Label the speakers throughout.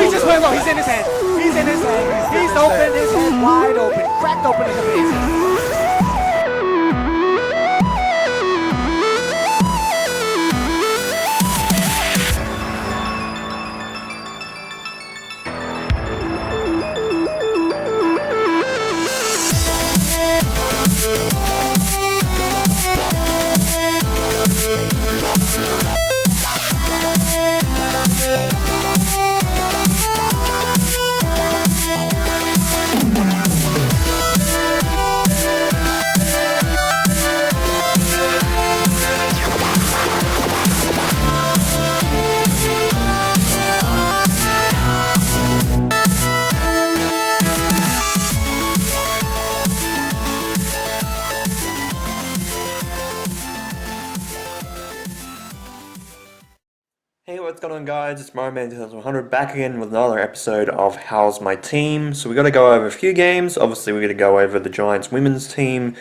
Speaker 1: he just went low. He's in his head. He's in his head. He's open. His head wide open. Cracked open in the face.
Speaker 2: Hey, what's going on, guys? It's Mario Man 2100 back again with another episode of How's My Team. So we got to go over a few games. Obviously, we're going to go over the Giants women's team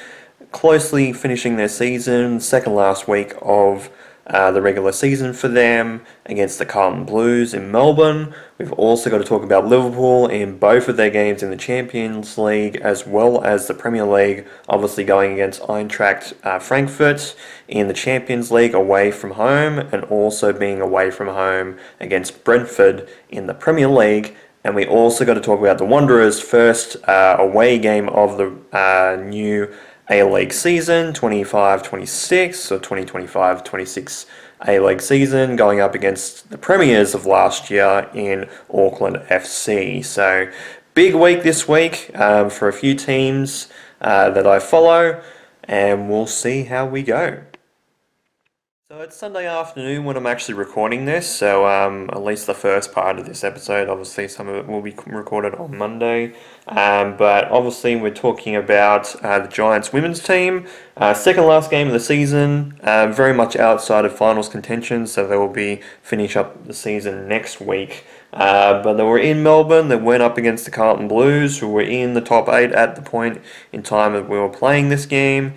Speaker 2: closely finishing their season, second last week of the regular season for them against the Carlton Blues in Melbourne. We've also got to talk about Liverpool in both of their games in the Champions League as well as the Premier League, obviously going against Eintracht Frankfurt in the Champions League away from home and also being away from home against Brentford in the Premier League. And we also got to talk about the Wanderers' first away game of the new A-League season, 25-26 or 2025-26 A-League season, going up against the premiers of last year in Auckland FC. So, big week this week for a few teams that I follow, and we'll see how we go. So it's Sunday afternoon when I'm actually recording this, so at least the first part of this episode, obviously some of it will be recorded on Monday, but obviously we're talking about the Giants women's team, second last game of the season, very much outside of finals contention, so they will be finish up the season next week, but they were in Melbourne. They went up against the Carlton Blues, who were in the top 8 at the point in time that we were playing this game.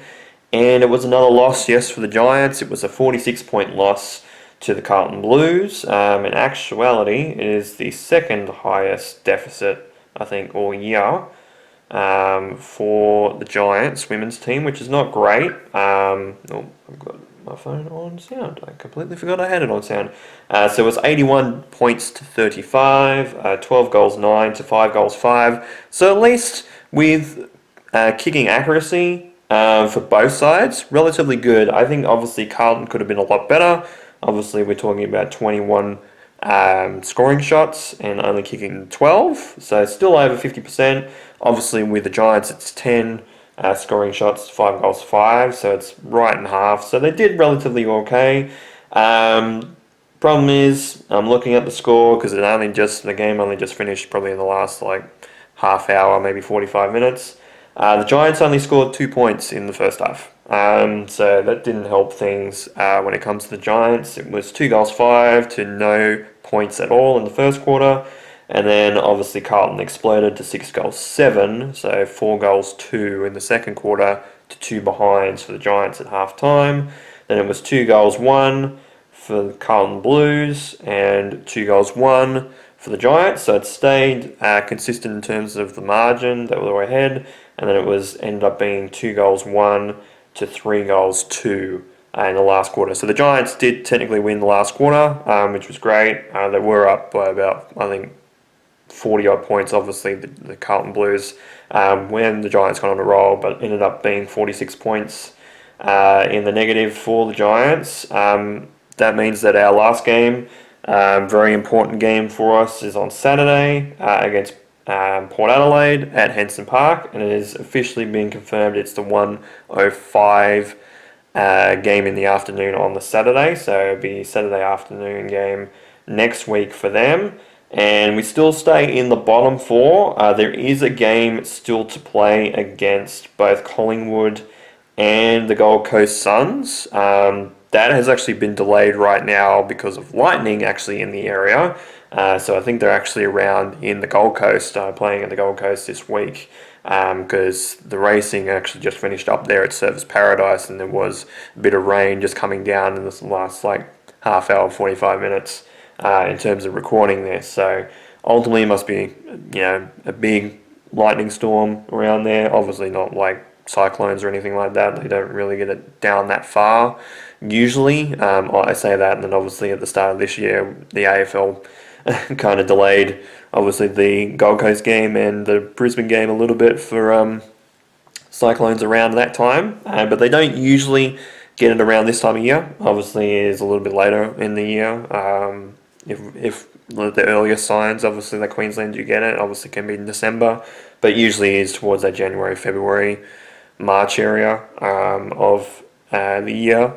Speaker 2: And it was another loss, yes, for the Giants. It was a 46-point loss to the Carlton Blues. In actuality, it is the second highest deficit, I think, all year for the Giants women's team, which is not great. Oh, I've got my phone on sound. I completely forgot I had it on sound. So it was 81 points to 35, 12 goals 9 to 5 goals 5. So at least with kicking accuracy, for both sides, relatively good. I think obviously Carlton could have been a lot better. Obviously we're talking about 21 scoring shots and only kicking 12, so still over 50%. Obviously with the Giants it's 10 scoring shots, 5 goals 5, so it's right in half. So they did relatively okay. Problem is, I'm looking at the score because the game only just finished probably in the last half hour, maybe 45 minutes. The Giants only scored 2 points in the first half, so that didn't help things when it comes to the Giants. It was 2 goals 5 to no points at all in the first quarter, and then obviously Carlton exploded to 6 goals 7, so 4 goals 2 in the second quarter to 2 behinds for the Giants at half time. Then it was 2 goals 1 for the Carlton Blues and 2 goals 1 for the Giants, so it stayed consistent in terms of the margin that we were ahead. And then it ended up being 2 goals 1 to 3 goals 2 in the last quarter. So the Giants did technically win the last quarter, which was great. They were up by about, I think, 40 odd points, obviously, the Carlton Blues, when the Giants got on a roll, but ended up being 46 points in the negative for the Giants. That means that our last game, very important game for us, is on Saturday against Port Adelaide at Henson Park, and it is officially being confirmed. It's the 1:05 game in the afternoon on the Saturday, so it'll be Saturday afternoon game next week for them, and we still stay in the bottom 4. There is a game still to play against both Collingwood and the Gold Coast Suns. That has actually been delayed right now because of lightning actually in the area. So I think they're actually around in the Gold Coast, playing at the Gold Coast this week, because the racing actually just finished up there at Surfers Paradise, and there was a bit of rain just coming down in this last half hour, 45 minutes in terms of recording this. So ultimately it must be, a big lightning storm around there. Obviously not like cyclones or anything like that. They don't really get it down that far usually. I say that, and then obviously at the start of this year, the AFL kind of delayed obviously the Gold Coast game and the Brisbane game a little bit for cyclones around that time, but they don't usually get it around this time of year. Obviously, it is a little bit later in the year. If the earliest signs, obviously, that Queensland do get it, obviously can be in December, but usually is towards that January, February, March area of the year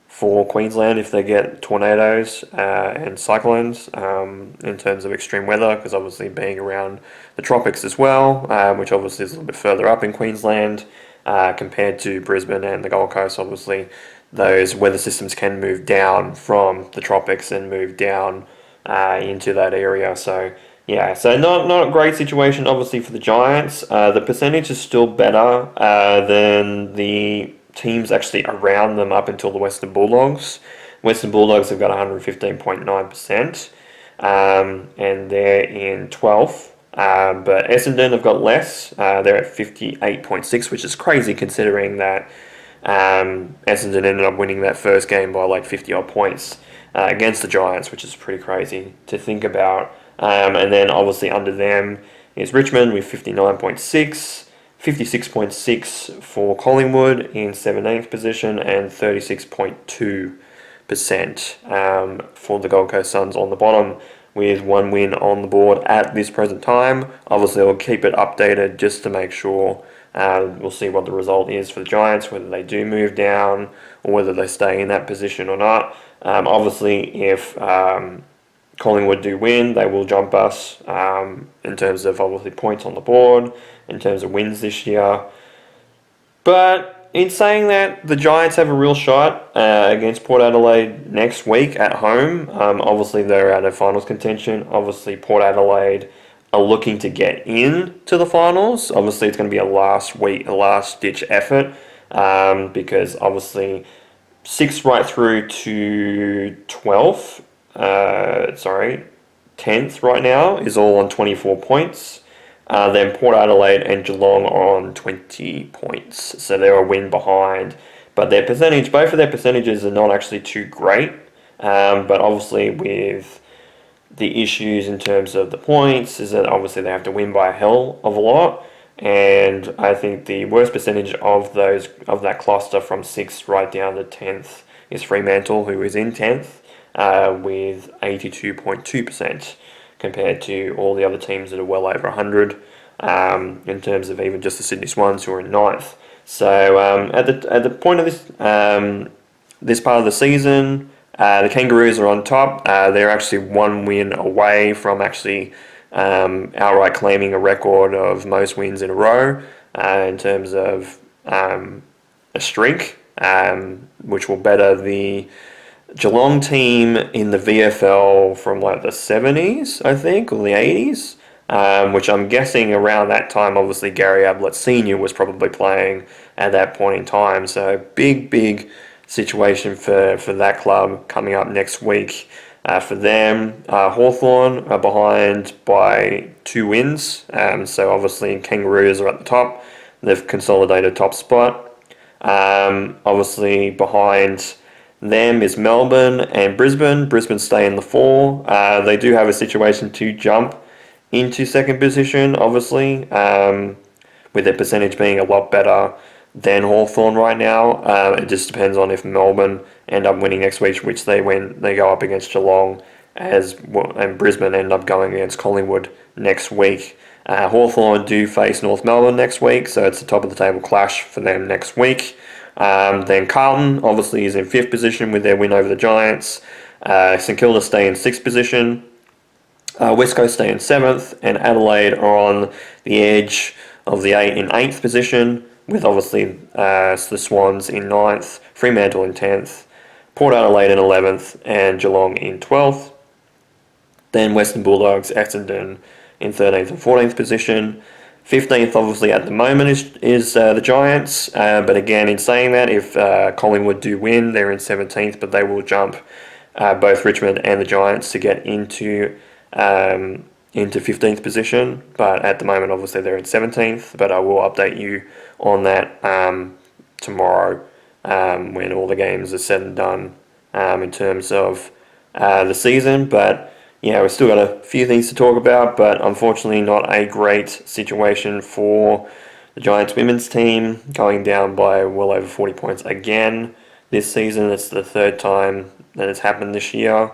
Speaker 2: for Queensland if they get tornadoes and cyclones in terms of extreme weather, because obviously being around the tropics as well, which obviously is a little bit further up in Queensland compared to Brisbane and the Gold Coast. Obviously those weather systems can move down from the tropics and move down into that area. So yeah, so not a great situation obviously for the Giants. The percentage is still better than the teams actually around them up until the Western Bulldogs. Western Bulldogs have got 115.9%, and they're in 12th. But Essendon have got less. They're at 58.6, which is crazy considering that Essendon ended up winning that first game by like 50 odd points against the Giants, which is pretty crazy to think about. And then obviously under them is Richmond with 59.6. 56.6 for Collingwood in 17th position, and 36.2% for the Gold Coast Suns on the bottom, with one win on the board at this present time. Obviously, we'll keep it updated just to make sure. We'll see what the result is for the Giants, whether they do move down or whether they stay in that position or not. Obviously, if Collingwood do win, they will jump us in terms of obviously points on the board, in terms of wins this year. But in saying that, the Giants have a real shot against Port Adelaide next week at home. Obviously, they're out of finals contention. Obviously, Port Adelaide are looking to get in to the finals. Obviously, it's going to be a last-ditch effort because obviously 6th right through to 12th, 10th right now is all on 24 points. Then Port Adelaide and Geelong are on 20 points. So they're a win behind. But both of their percentages are not actually too great. But obviously that the issues in terms of the points is that obviously they have to win by a hell of a lot. And I think the worst percentage of that cluster from 6th right down to 10th is Fremantle, who is in 10th with 82.2%. Compared to all the other teams that are well over 100 in terms of even just the Sydney Swans, who are in 9th. So at the point of this part of the season, the Kangaroos are on top. They're actually one win away from actually outright claiming a record of most wins in a row in terms of a streak, which will better the Geelong team in the VFL from like the 70s, I think, or the 80s, which I'm guessing around that time, obviously Gary Ablett Sr. was probably playing at that point in time. So big situation for that club coming up next week. For them, Hawthorn are behind by 2 wins. So obviously Kangaroos are at the top. They've consolidated top spot. Obviously behind them is Melbourne and Brisbane. Brisbane stay in the 4. They do have a situation to jump into 2nd position, obviously, with their percentage being a lot better than Hawthorn right now. It just depends on if Melbourne end up winning next week, which they win. They go up against Geelong, and Brisbane end up going against Collingwood next week. Hawthorn do face North Melbourne next week, so it's a top of the table clash for them next week. Then Carlton obviously is in 5th position with their win over the Giants. St Kilda stay in 6th position. West Coast stay in 7th, and Adelaide are on the edge of the 8 in 8th position, with obviously the Swans in 9th, Fremantle in 10th, Port Adelaide in 11th, and Geelong in 12th. Then Western Bulldogs, Essendon in 13th and 14th position. 15th, obviously, at the moment is the Giants. But again, in saying that, if Collingwood do win, they're in 17th, but they will jump both Richmond and the Giants to get into into 15th position, but at the moment, obviously, they're in 17th. But I will update you on that tomorrow when all the games are said and done in terms of the season. But yeah, we've still got a few things to talk about, but unfortunately, not a great situation for the Giants women's team, going down by well over 40 points again this season. It's the third time that it's happened this year.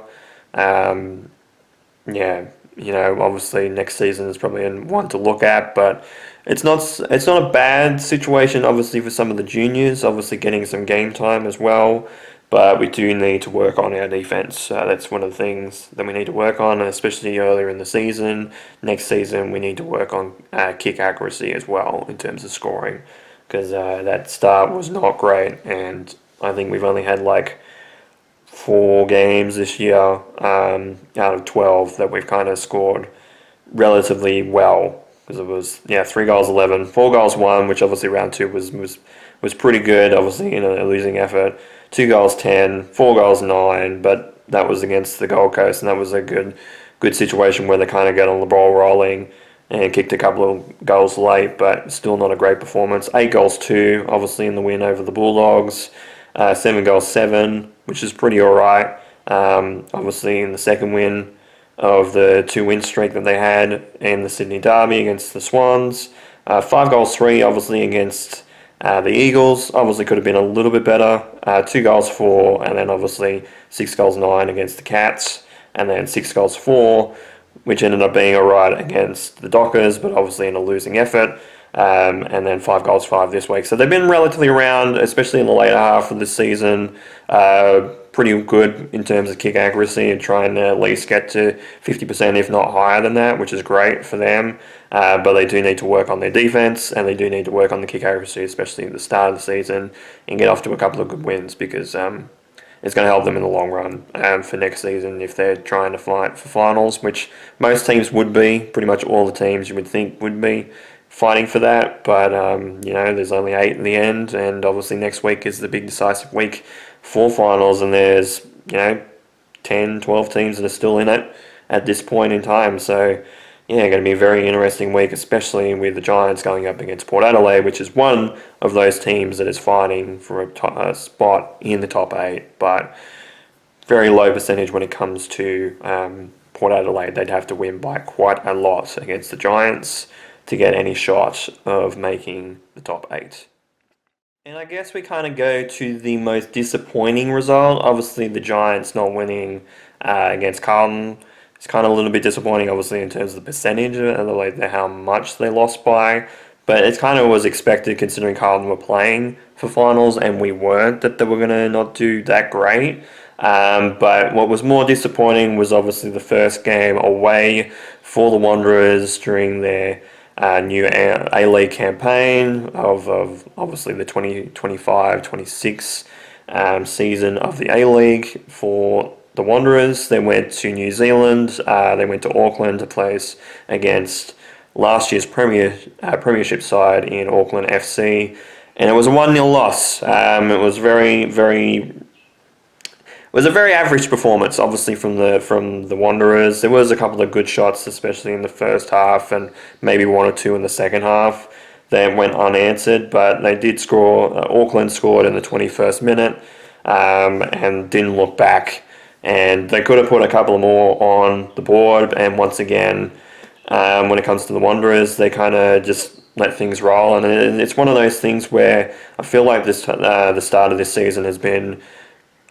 Speaker 2: Yeah, obviously next season is probably one to look at, but it's not a bad situation. Obviously for some of the juniors, obviously getting some game time as well, but we do need to work on our defense. That's one of the things that we need to work on, especially earlier in the season. Next season we need to work on kick accuracy as well in terms of scoring, because that start was not great, and I think we've only had like 4 games this year out of 12 that we've kind of scored relatively well, because it was 3 goals 11, 4 goals 1, which obviously round 2 was pretty good, obviously in a losing effort. 2 goals 10, 4 goals 9, but that was against the Gold Coast, and that was a good situation where they kind of got on the ball rolling and kicked a couple of goals late, but still not a great performance. 8 goals 2, obviously in the win over the Bulldogs. 7 goals 7, which is pretty alright. Obviously in the second win of the 2-win streak that they had in the Sydney Derby against the Swans. 5 goals 3, obviously against the Eagles. Obviously could have been a little bit better. 2 goals 4, and then obviously 6 goals 9 against the Cats, and then 6 goals 4, which ended up being alright against the Dockers, but obviously in a losing effort. And then 5 goals 5 this week. So they've been relatively around, especially in the later half of the season. Pretty good in terms of kick accuracy and trying to at least get to 50%, if not higher than that, which is great for them. But they do need to work on their defense, and they do need to work on the kick accuracy, especially at the start of the season, and get off to a couple of good wins, because it's going to help them in the long run for next season if they're trying to fight for finals, which most teams would be. Pretty much all the teams you would think would be fighting for that, but there's only 8 in the end, and obviously next week is the big decisive week for finals, and there's 10, 12 teams that are still in it at this point in time. So going to be a very interesting week, especially with the Giants going up against Port Adelaide, which is one of those teams that is fighting for a spot in the top 8, but very low percentage when it comes to Port Adelaide. They'd have to win by quite a lot against the Giants to get any shot of making the top 8. And I guess we kind of go to the most disappointing result. Obviously, the Giants not winning against Carlton. It's kind of a little bit disappointing, obviously, in terms of the percentage and how much they lost by. But it kind of was expected, considering Carlton were playing for finals and we weren't, that they were going to not do that great. But what was more disappointing was obviously the first game away for the Wanderers during their new A-League campaign of obviously the 2025-26 season of the A-League for the Wanderers. They went to New Zealand. They went to Auckland to place against last year's premiership side in Auckland FC, and it was a 1-0 loss. It was it was a very average performance, obviously, from the Wanderers. There was a couple of good shots, especially in the first half, and maybe 1 or 2 in the second half that went unanswered, but they did score. Auckland scored in the 21st minute and didn't look back, and they could have put a couple more on the board, and once again, when it comes to the Wanderers, they kind of just let things roll, and it's one of those things where I feel like the start of this season has been,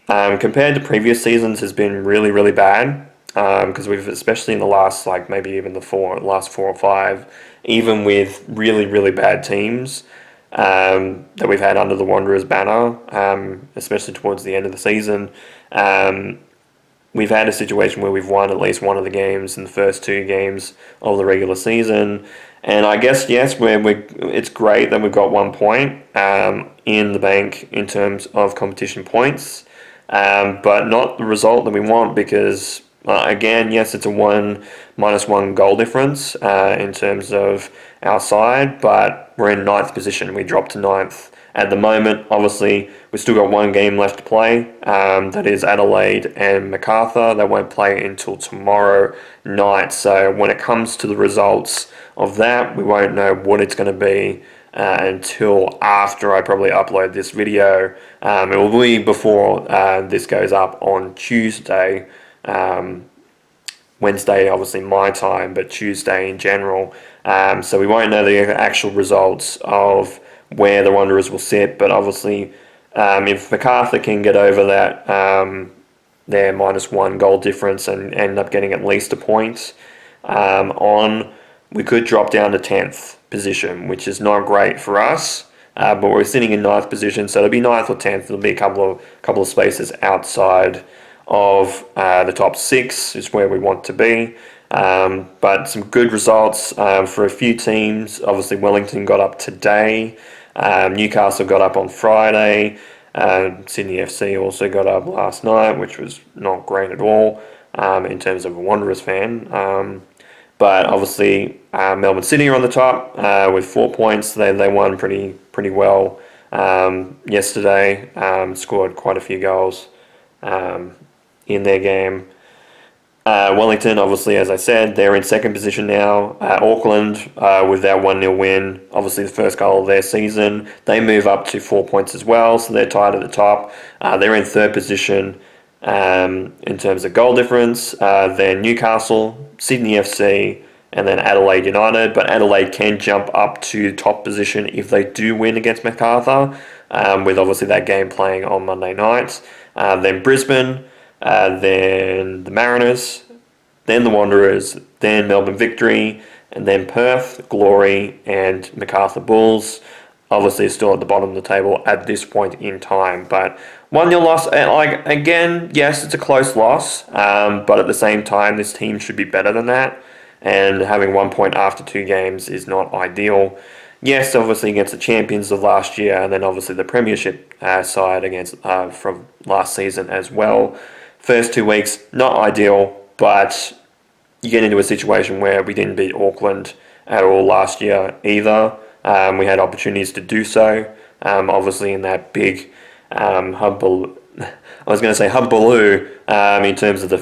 Speaker 2: compared to previous seasons, has been really, really bad, because we've, especially in the last, maybe even last 4 or 5, even with really, really bad teams that we've had under the Wanderers banner, especially towards the end of the season, we've had a situation where we've won at least one of the games in the first 2 games of the regular season. And I guess, yes, it's great that we've got 1 point in the bank in terms of competition points, but not the result that we want, because, again, yes, it's a -1 goal difference in terms of our side, but we're in 9th position. We dropped to 9th at the moment. Obviously, we've still got one game left to play. That is Adelaide and Macarthur. They won't play until tomorrow night. So when it comes to the results of that, we won't know what it's going to be until after I probably upload this video. It will be before this goes up on Tuesday. Wednesday, obviously my time, but Tuesday in general. So we won't know the actual results of where the Wanderers will sit, but obviously if MacArthur can get over that their -1 goal difference and end up getting at least a point we could drop down to 10th position, which is not great for us. But we're sitting in 9th position, so it'll be 9th or 10th. It'll be a couple of spaces outside of the top 6 is where we want to be. But some good results for a few teams. Obviously, Wellington got up today. Newcastle got up on Friday. Sydney FC also got up last night, which was not great at all in terms of a Wanderers fan. But obviously, Melbourne City are on the top with 4 points. They won pretty well yesterday. Scored quite a few goals in their game. Wellington, obviously, as I said, they're in 2nd position now. Auckland, with their 1-0 win, obviously the first goal of their season, they move up to 4 points as well, so they're tied at the top. They're in 3rd position in terms of goal difference. Then Newcastle, Sydney FC, and then Adelaide United. But Adelaide can jump up to top position if they do win against Macarthur, with obviously that game playing on Monday night. Then Brisbane, then the Mariners, then the Wanderers, then Melbourne Victory, and then Perth, Glory, and Macarthur Bulls. Obviously, still at the bottom of the table at this point in time. But 1-0 loss, and again, yes, it's a close loss, but at the same time, this team should be better than that. And having 1 point after 2 games is not ideal. Yes, obviously against the champions of last year, and then obviously the Premiership side against from last season as well. First 2 weeks, not ideal, but you get into a situation where we didn't beat Auckland at all last year either. We had opportunities to do so. Obviously in that big hullabaloo in terms of the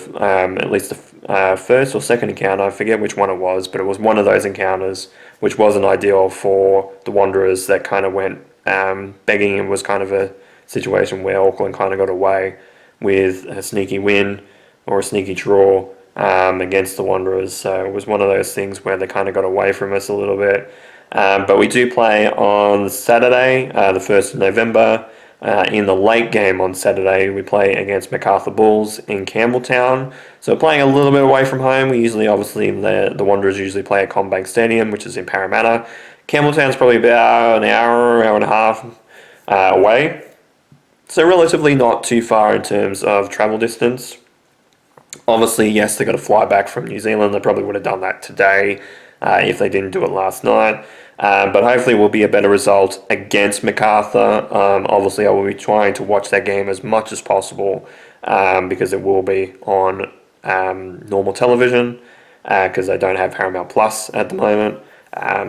Speaker 2: at least the first or second encounter. I forget which one it was, but it was one of those encounters which wasn't ideal for the Wanderers. That kind of went begging, and was kind of a situation where Auckland kind of got away with a sneaky win or a sneaky draw against the Wanderers. So it was one of those things where they kind of got away from us a little bit. But we do play on Saturday, the 1st of November. In the late game on Saturday, we play against Macarthur Bulls in Campbelltown. So playing a little bit away from home. We usually, obviously, the Wanderers usually play at Combank Stadium, which is in Parramatta. Campbelltown's probably about an hour and a half away. So relatively not too far in terms of travel distance. Obviously, yes, they got to fly back from New Zealand. They probably would have done that today if they didn't do it last night. But hopefully it will be a better result against Macarthur. Obviously, I will be trying to watch that game as much as possible because it will be on normal television because I don't have Paramount Plus at the moment.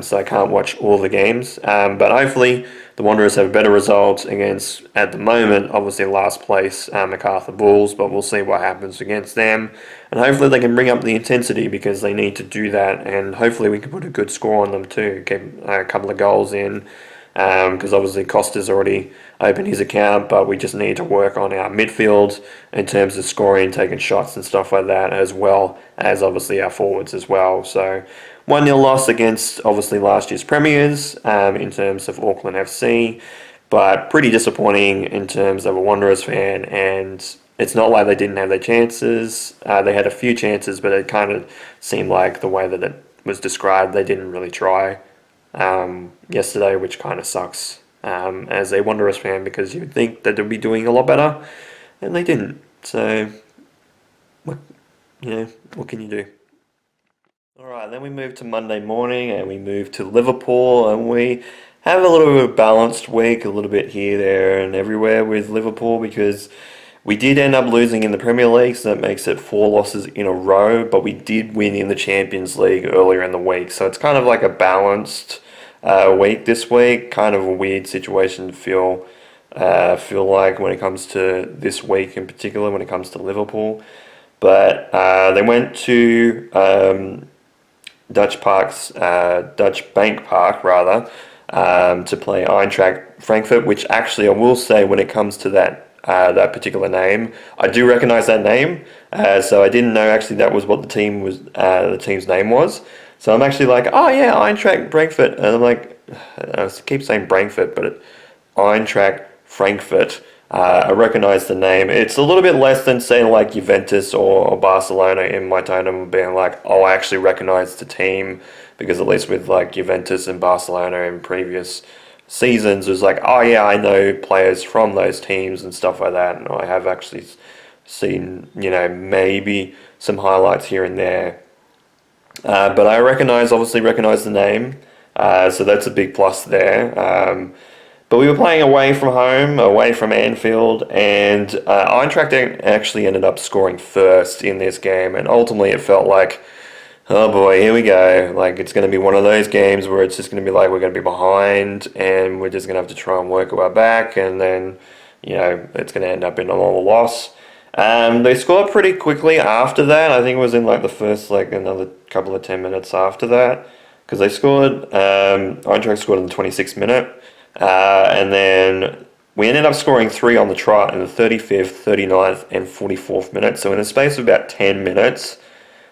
Speaker 2: So I can't watch all the games. But hopefully the Wanderers have a better result against, at the moment, obviously last place Macarthur Bulls, but we'll see what happens against them. And hopefully they can bring up the intensity because they need to do that, and hopefully we can put a good score on them too, get a couple of goals in, because obviously Costa's already opened his account, but we just need to work on our midfield in terms of scoring, taking shots and stuff like that, as well as obviously our forwards as well. So 1-0 loss against obviously last year's premiers in terms of Auckland FC, but pretty disappointing in terms of a Wanderers fan. And it's not like they didn't have their chances. They had a few chances, but it kind of seemed like the way that it was described, they didn't really try yesterday, which kind of sucks as a Wanderers fan, because you'd think that they'd be doing a lot better, and they didn't. So, what can you do? Alright, then we move to Monday morning, and we move to Liverpool, and we have a little bit of a balanced week, a little bit here, there, and everywhere with Liverpool, because we did end up losing in the Premier League, so that makes it 4 losses in a row, but we did win in the Champions League earlier in the week, so it's kind of like a balanced week this week. Kind of a weird situation to feel like when it comes to this week in particular, when it comes to Liverpool. But they went to Dutch Bank Park rather, to play Eintracht Frankfurt, which actually I will say when it comes to that particular name, I do recognise that name. So I didn't know actually that was what the team's name was. So I'm actually like, oh yeah, Eintracht Frankfurt, and I'm like, I keep saying Frankfurt, but Eintracht Frankfurt. I recognise the name. It's a little bit less than say like Juventus or Barcelona in my tone of being like, oh, I actually recognise the team, because at least with like Juventus and Barcelona in previous seasons, it was like, oh yeah, I know players from those teams and stuff like that, and I have actually seen, maybe some highlights here and there. But I obviously recognise the name, so that's a big plus there. But we were playing away from home, away from Anfield, and Eintracht actually ended up scoring first in this game, and ultimately it felt like, oh boy, here we go. Like, it's going to be one of those games where it's just going to be like we're going to be behind, and we're just going to have to try and work our way back, and then, it's going to end up in a loss. They scored pretty quickly after that. I think it was in like the first, like another couple of 10 minutes after that, because they scored, Eintracht scored in the 26th minute. And then we ended up scoring 3 on the trot in the 35th, 39th, and 44th minute. So in a space of about 10 minutes,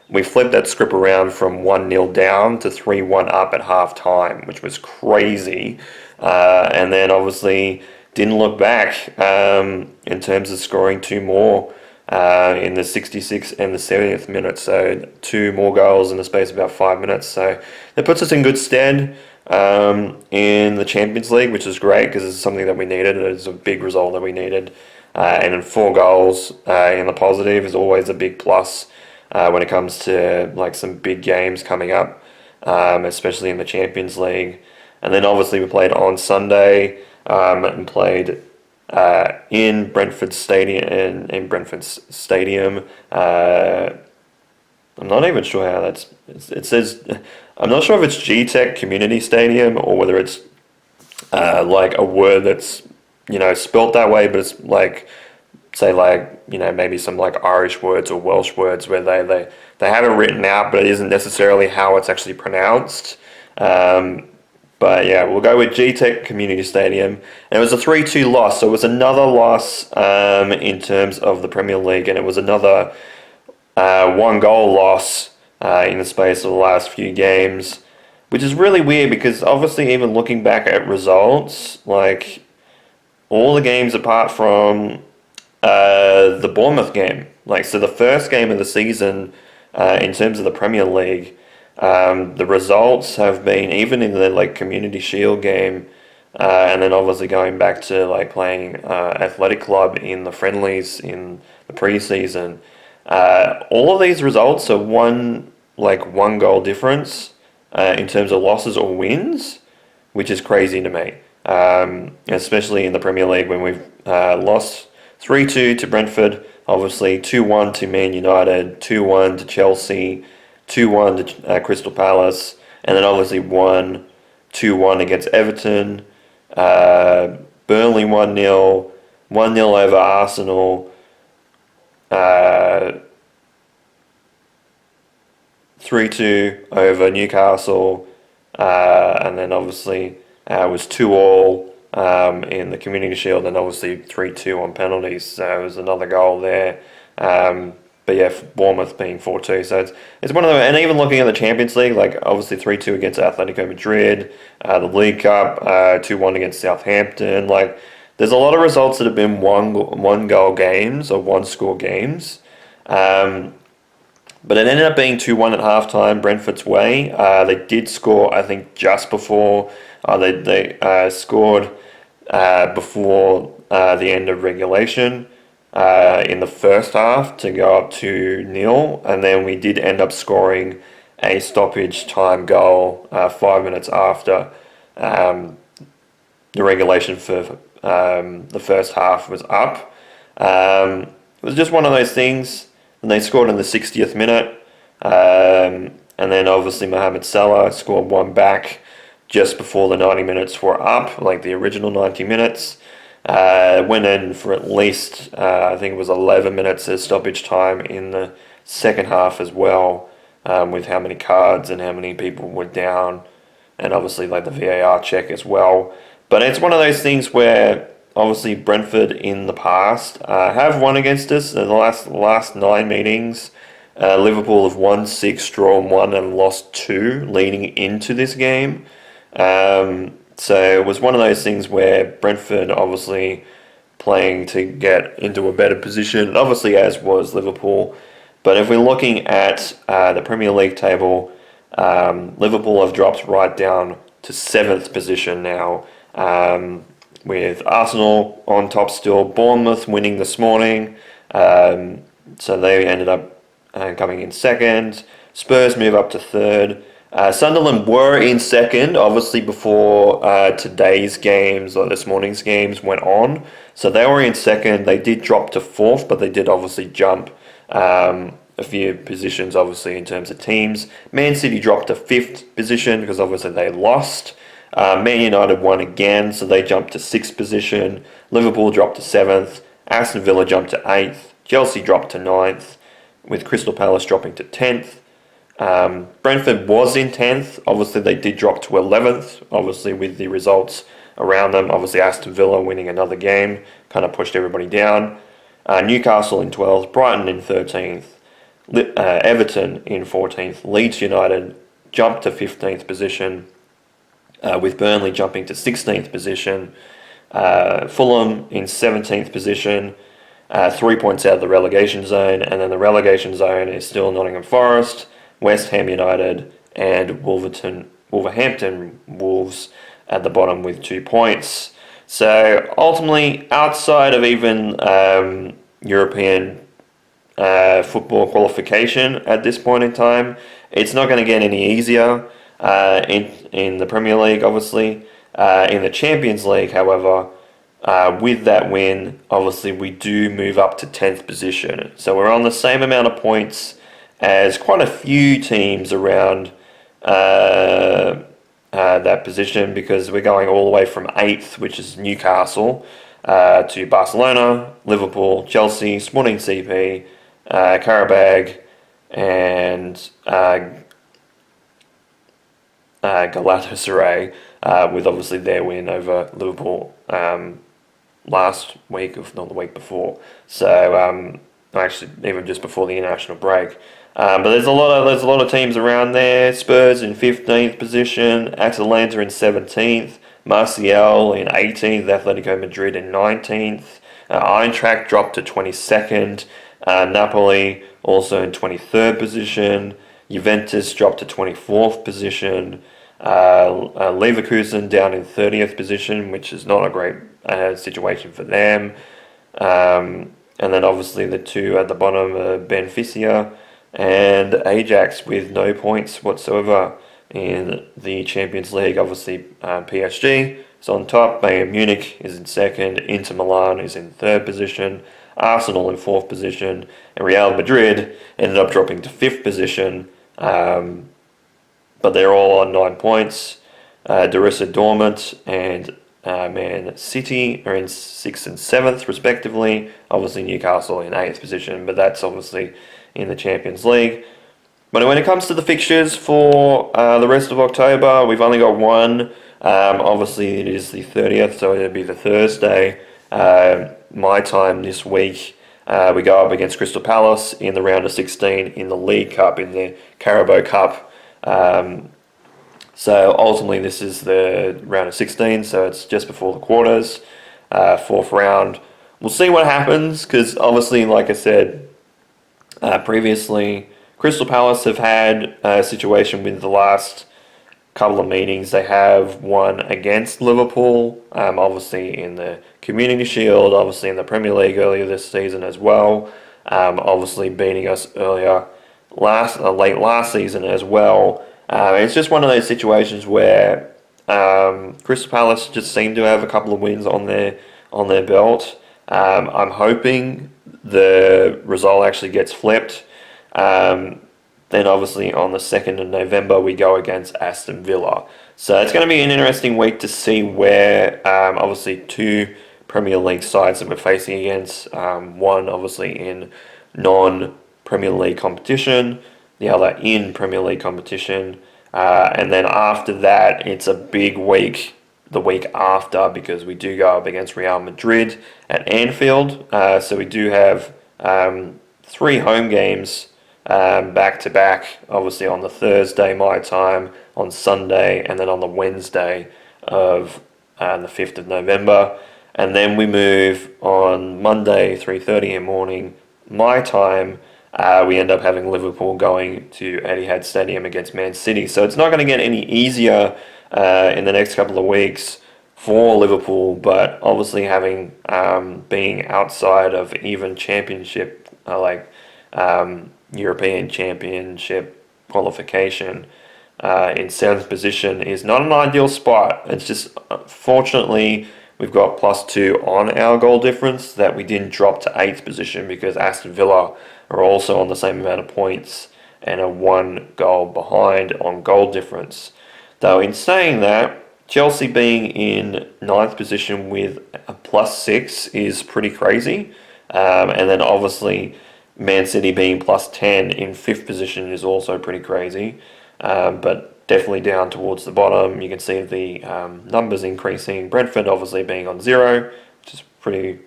Speaker 2: we flipped that script around from 1-0 down to 3-1 up at half time, which was crazy. And then obviously didn't look back in terms of scoring 2 more in the 66th and the 70th minute. So 2 more goals in the space of about 5 minutes. So that puts us in good stead in the Champions League, which is great because it's something that we needed. It's a big result that we needed. And then 4 goals in the positive is always a big plus when it comes to like some big games coming up, especially in the Champions League. And then obviously we played on Sunday and played in Brentford Stadium. I'm not even sure how it says. I'm not sure if it's G-Tech Community Stadium or whether it's like a word that's spelt that way, but it's like, say like maybe some like Irish words or Welsh words where they have it written out, but it isn't necessarily how it's actually pronounced. But yeah, we'll go with G-Tech Community Stadium. And it was a 3-2 loss, so it was another loss in terms of the Premier League, and it was another 1-goal loss in the space of the last few games, which is really weird because obviously even looking back at results, like all the games apart from the Bournemouth game, like so the first game of the season in terms of the Premier League, the results have been, even in the like Community Shield game, and then obviously going back to like playing Athletic Club in the friendlies in the pre-season, all of these results are one goal difference in terms of losses or wins, which is crazy to me. Especially in the Premier League when we've lost 3-2 to Brentford, obviously 2-1 to Man United, 2-1 to Chelsea, 2-1 to Crystal Palace, and then obviously 2-1 against Everton, Burnley 1-0, 1-0 over Arsenal, 3-2 over Newcastle, and then obviously it was 2-2 in the Community Shield, and obviously 3-2 on penalties, so it was another goal there. But yeah, Bournemouth being 4-2, so it's one of them. And even looking at the Champions League, like obviously 3-2 against Atletico Madrid, the League Cup 2-1 against Southampton. Like there's a lot of results that have been one goal games or 1-score games. But it ended up being 2-1 at halftime, Brentford's way. They did score, I think, just before they scored before the end of regulation in the first half to go up 2-0, and then we did end up scoring a stoppage time goal 5 minutes after the regulation for the first half was up. It was just one of those things. And they scored in the 60th minute. And then obviously Mohamed Salah scored one back just before the 90 minutes were up, like the original 90 minutes. Went in for at least, I think it was 11 minutes of stoppage time in the second half as well, with how many cards and how many people were down, and obviously like the VAR check as well. But it's one of those things where obviously Brentford in the past have won against us in the last 9 meetings. Liverpool have won 6, drawn 1, and lost 2 leading into this game. So it was one of those things where Brentford obviously playing to get into a better position, obviously as was Liverpool. But if we're looking at the Premier League table, Liverpool have dropped right down to 7th position now, with Arsenal on top still, Bournemouth winning this morning, so they ended up coming in 2nd. Spurs move up to 3rd. Sunderland were in 2nd, obviously before today's games or this morning's games went on. So they were in 2nd. They did drop to 4th, but they did obviously jump a few positions, obviously, in terms of teams. Man City dropped to 5th position because obviously they lost. Man United won again, so they jumped to 6th position. Liverpool dropped to 7th. Aston Villa jumped to 8th. Chelsea dropped to 9th, with Crystal Palace dropping to 10th. Brentford was in 10th. Obviously, they did drop to 11th, obviously, with the results around them. Obviously, Aston Villa winning another game kind of pushed everybody down. Newcastle in 12th, Brighton in 13th, Everton in 14th, Leeds United jumped to 15th position, with Burnley jumping to 16th position, Fulham in 17th position, 3 points out of the relegation zone, and then the relegation zone is still Nottingham Forest, West Ham United, and Wolverhampton Wolves at the bottom with 2 points. So ultimately, outside of even European football qualification at this point in time, it's not going to get any easier in the Premier League, obviously. In the Champions League, however, with that win, obviously we do move up to 10th position. So we're on the same amount of points as quite a few teams around that position, because we're going all the way from 8th, which is Newcastle, to Barcelona, Liverpool, Chelsea, Sporting CP, Karabag, and Galatasaray, with obviously their win over Liverpool last week, if not the week before. So actually, even just before the international break. But there's a lot of teams around there. Spurs in 15th position, Atalanta in 17th, Marseille in 18th, Atletico Madrid in 19th, Eintracht dropped to 22nd, Napoli also in 23rd position, Juventus dropped to 24th position, Leverkusen down in 30th position, which is not a great situation for them. And then obviously the two at the bottom are Benfica and Ajax with no points whatsoever in the Champions League. Obviously PSG is on top, Bayern Munich is in 2nd, Inter Milan is in 3rd position, Arsenal in 4th position, and Real Madrid ended up dropping to 5th position, but they're all on 9 points. Borussia Dortmund and Man City are in 6th and 7th respectively. Obviously Newcastle in 8th position, but that's obviously in the Champions League. But when it comes to the fixtures for the rest of October, we've only got one. Obviously it is the 30th, so it'll be the Thursday. My time this week, we go up against Crystal Palace in the round of 16 in the League Cup, in the Carabao Cup. So ultimately this is the round of 16, so it's just before the quarters, 4th round. We'll see what happens, because obviously, like I said previously, Crystal Palace have had a situation with the last couple of meetings. They have won against Liverpool, obviously in the Community Shield, obviously in the Premier League earlier this season as well, obviously beating us late last season as well. It's just one of those situations where Crystal Palace just seem to have a couple of wins on their belt. I'm hoping the result actually gets flipped. Then obviously on the 2nd of November we go against Aston Villa. So it's going to be an interesting week to see where obviously two Premier League sides that we're facing against. One obviously in non-Premier League competition, the other in Premier League competition. And then after that, it's a big week the week after because we do go up against Real Madrid at Anfield. So we do have 3 home games back to back, obviously on the Thursday my time, on Sunday, and then on the Wednesday of the 5th of November. And then we move on Monday, 3:30 in the morning, my time. We end up having Liverpool going to Etihad Stadium against Man City. So it's not going to get any easier in the next couple of weeks for Liverpool, but obviously having being outside of even championship, European Championship qualification in 7th position is not an ideal spot. It's just, fortunately, we've got +2 on our goal difference that we didn't drop to 8th position because Aston Villa are also on the same amount of points and are 1 goal behind on goal difference. Though in saying that, Chelsea being in 9th position with a +6 is pretty crazy. And then obviously Man City being +10 in 5th position is also pretty crazy. But definitely down towards the bottom, you can see the numbers increasing. Brentford obviously being on 0, which is pretty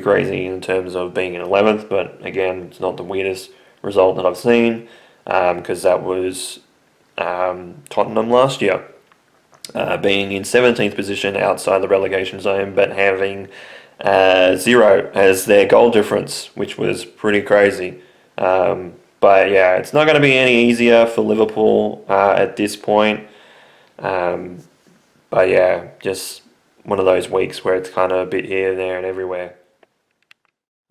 Speaker 2: crazy in terms of being in 11th. But again, it's not the weirdest result that I've seen because that was Tottenham last year. Being in 17th position outside the relegation zone, but having 0 as their goal difference, which was pretty crazy. But yeah, it's not going to be any easier for Liverpool at this point. But yeah, just one of those weeks where it's kind of a bit here, there, and everywhere.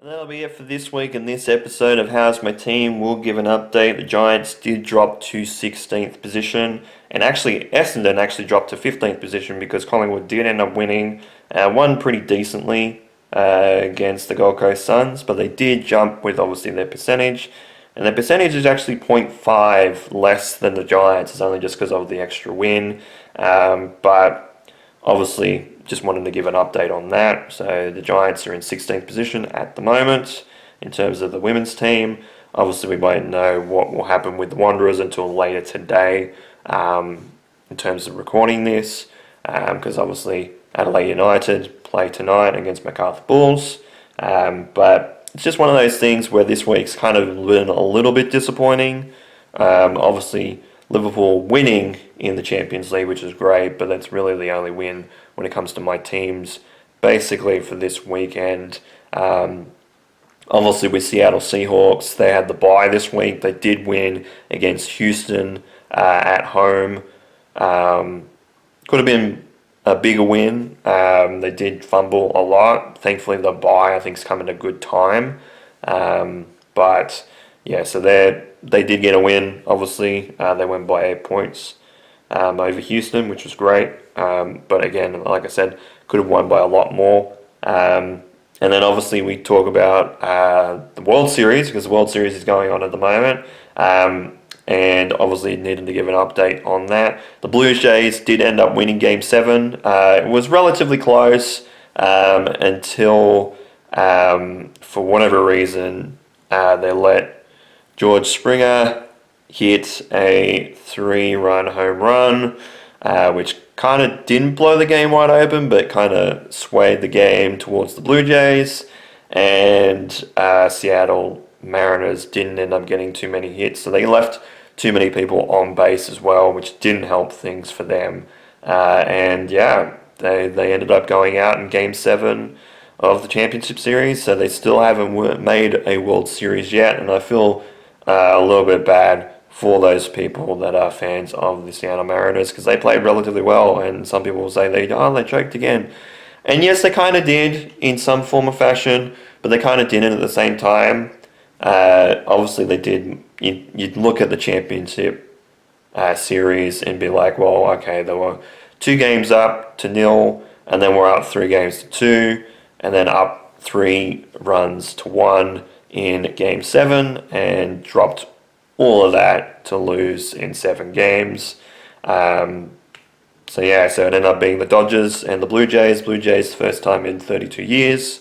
Speaker 2: And that'll be it for this week in this episode of How's My Team. We'll give an update. The Giants did drop to 16th position, and actually Essendon actually dropped to 15th position because Collingwood did end up winning. Won pretty decently against the Gold Coast Suns, but they did jump with obviously their percentage. And their percentage is actually 0.5 less than the Giants. It's only just because of the extra win. But obviously just wanted to give an update on that. So the Giants are in 16th position at the moment in terms of the women's team. Obviously we won't know what will happen with the Wanderers until later today in terms of recording this. Because obviously Adelaide United play tonight against MacArthur Bulls. But it's just one of those things where this week's kind of been a little bit disappointing. Obviously Liverpool winning in the Champions League, which is great, but that's really the only win when it comes to my teams basically for this weekend. Obviously with Seattle Seahawks, they had the bye this week. They did win against Houston at home. Could have been a bigger win. They did fumble a lot. Thankfully the bye I think is coming at a good time. But yeah, so they did get a win, obviously. They went by 8 points over Houston, which was great. But again, like I said, could have won by a lot more. And then obviously we talk about the World Series, because the World Series is going on at the moment. And obviously needed to give an update on that. The Blue Jays did end up winning Game 7. It was relatively close until, for whatever reason, they let George Springer hit a 3-run home run, which kind of didn't blow the game wide open, but kind of swayed the game towards the Blue Jays. And Seattle Mariners didn't end up getting too many hits, so they left too many people on base as well, which didn't help things for them. And yeah, they ended up going out in Game 7 of the Championship Series, so they still haven't made a World Series yet, and I feel a little bit bad for those people that are fans of the Seattle Mariners, because they played relatively well, and some people will say they choked again. And yes, they kind of did in some form or fashion, but they kind of didn't at the same time. Obviously they did. You'd look at the championship series and be like, well, okay, there were 2 games up to 0, and then we're up 3 games to 2, and then up 3 runs to 1 in Game 7, and dropped all of that to lose in 7 games. So it ended up being the Dodgers and the Blue Jays. Blue Jays, first time in 32 years.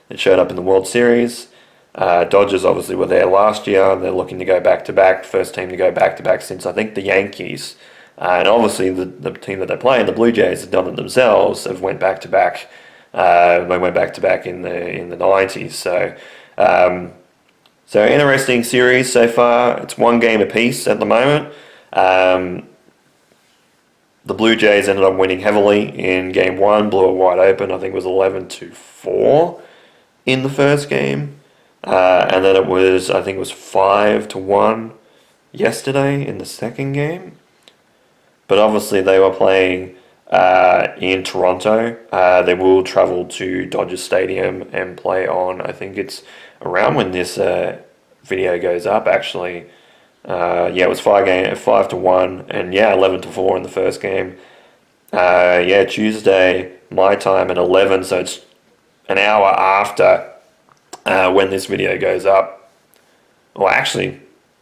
Speaker 2: It showed up in the World Series. Dodgers obviously were there last year. They're looking to go back-to-back. First team to go back-to-back since, I think, the Yankees. And obviously the team that they play, the Blue Jays, have done it themselves. Have went back-to-back. They went back-to-back in the 90s. So interesting series so far. It's 1 game apiece at the moment. The Blue Jays ended up winning heavily in game 1, blew it wide open. I think it was 11-4 in the first game. And then it was 5-1 yesterday in the second game. But obviously they were playing in Toronto. They will travel to Dodger Stadium and play on, I think it's around when this video goes up actually. It was 5-1 and 11-4 in the first game. Tuesday my time at 11, so it's an hour after when this video goes up. Well, actually,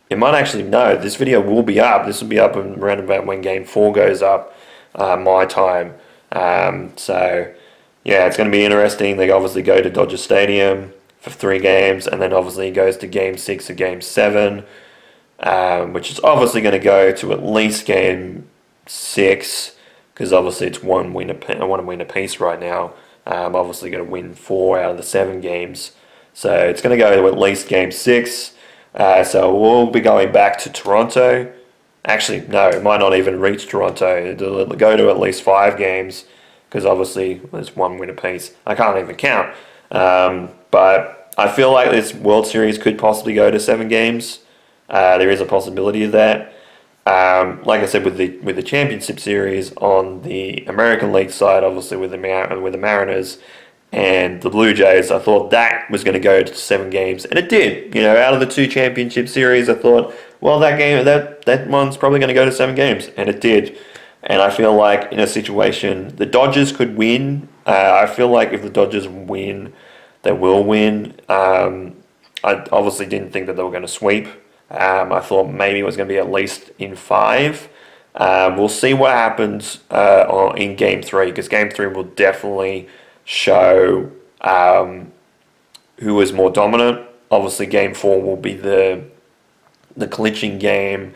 Speaker 2: it might actually no. This video will be up. This will be up around about when Game 4 goes up, my time. It's going to be interesting. They obviously go to Dodger Stadium for 3 games, and then obviously it goes to Game 6 or Game 7. Which is obviously going to go to at least Game 6, because obviously it's one win apiece right now. Obviously going to win 4 out of the 7 games, so it's going to go to at least Game 6. So we'll be going back to Toronto. Actually, no, it might not even reach Toronto. It'll go to at least 5 games, because obviously there's 1 win apiece. I can't even count, but I feel like this World Series could possibly go to 7 games. There is a possibility of that. Like I said, with the Championship Series on the American League side, obviously with the Mariners and the Blue Jays, I thought that was going to go to 7 games, and it did. Out of the 2 Championship Series, I thought, well, that one's probably going to go to 7 games, and it did. And I feel like in a situation, the Dodgers could win. I feel like if the Dodgers win, they will win. I obviously didn't think that they were going to sweep. I thought maybe it was going to be at least in 5. We'll see what happens in Game 3, because Game 3 will definitely show who is more dominant. Obviously, Game 4 will be the clinching game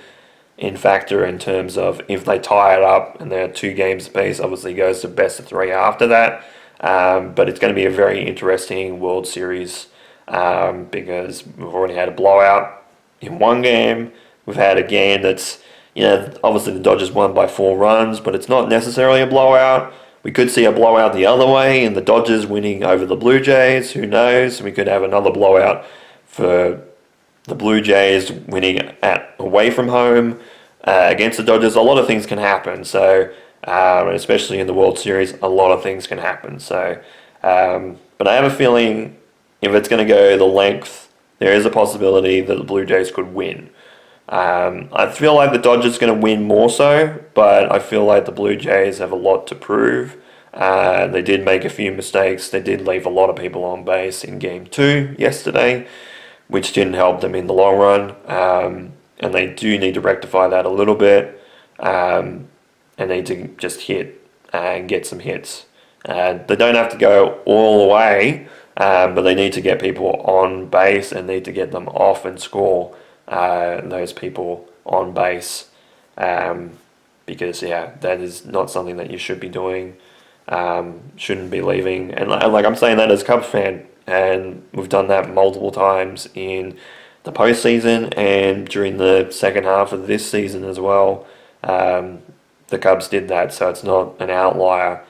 Speaker 2: in factor in terms of if they tie it up and they're 2 games apiece, obviously goes to best of 3 after that. But it's going to be a very interesting World Series because we've already had a blowout in 1 game. We've had a game that's, obviously the Dodgers won by 4 runs, but it's not necessarily a blowout. We could see a blowout the other way and the Dodgers winning over the Blue Jays. Who knows? We could have another blowout for the Blue Jays winning away from home against the Dodgers. A lot of things can happen. So, especially in the World Series, a lot of things can happen. So, but I have a feeling if it's going to go the length, there is a possibility that the Blue Jays could win. I feel like the Dodgers are going to win more so, but I feel like the Blue Jays have a lot to prove. They did make a few mistakes. They did leave a lot of people on base in Game 2 yesterday, which didn't help them in the long run. And they do need to rectify that a little bit. And need to just hit and get some hits. They don't have to go all the way, but they need to get people on base and need to get them off and score those people on base. Because, that is not something that you should be doing. Shouldn't be leaving. And like I'm saying that as a Cubs fan, and we've done that multiple times in the postseason and during the second half of this season as well. The Cubs did that, so it's not an outlier.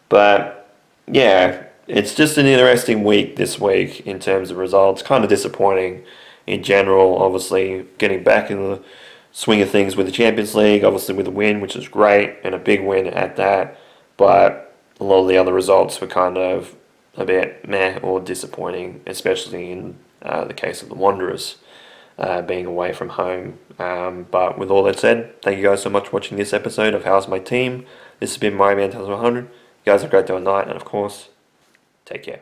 Speaker 2: But, it's just an interesting week this week in terms of results. Kind of disappointing in general. Obviously, getting back in the swing of things with the Champions League, obviously with a win, which is great, and a big win at that. But a lot of the other results were kind of a bit meh or disappointing, especially in the case of the Wanderers being away from home. But with all that said, thank you guys so much for watching this episode of How's My Team. This has been My Man Tells 100. You guys have a great day or night, and of course, take care.